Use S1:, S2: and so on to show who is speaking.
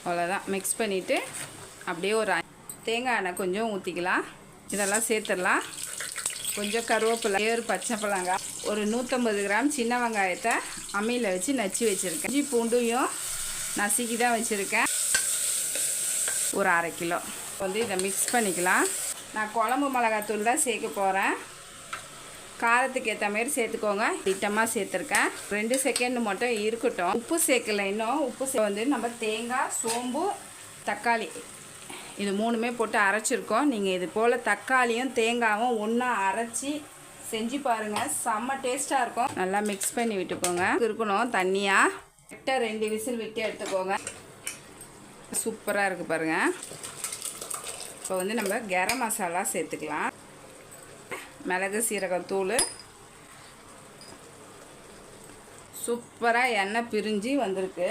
S1: அவ்வளோதான். மிக்ஸ் பண்ணிவிட்டு அப்படியே ஒரு தேங்காய் எண்ணெய் கொஞ்சம் ஊற்றிக்கலாம். இதெல்லாம் சேர்த்துடலாம். கொஞ்சம் கருவேப்பிலை, ஒரு பச்சை மிளகாய், ஒரு 150 கிராம் சின்ன வெங்காயத்தை அம்மியில் வச்சு நச்சு வச்சுருக்கேன். இஞ்சி பூண்டையும் நசுக்கி தான் வச்சுருக்கேன். ஒரு 1/2 கிலோ இதை மிக்ஸ் பண்ணிக்கலாம். நான் குழம்பு மிளகாத்தூள் தான் சேர்க்க போகிறேன். காரத்துக்கு ஏற்ற மாதிரி சேர்த்துக்கோங்க. திட்டமாக சேர்த்துருக்கேன். 2 செகண்ட் மட்டும் இருக்கட்டும். உப்பு சேர்க்கலை இன்னும். உப்பு நம்ம தேங்காய், சோம்பு, தக்காளி இது 3மே போட்டு அரைச்சிருக்கோம். நீங்கள் இது போல் தக்காளியும் தேங்காயும் ஒன்றா அரைச்சி செஞ்சு பாருங்கள். செம்ம டேஸ்ட்டாக இருக்கும். நல்லா மிக்ஸ் பண்ணி விட்டுக்கோங்க. இருக்கணும் தண்ணியாக. கரெக்டாக 2 விசில் விட்டு எடுத்துக்கோங்க. சூப்பராக இருக்குது பாருங்கள். இப்போ நம்ம கரம் மசாலா சேர்த்துக்கலாம். மிளகு சீரகம் தூள். சூப்பராக எண்ணெய் பிரிஞ்சு வந்திருக்கு.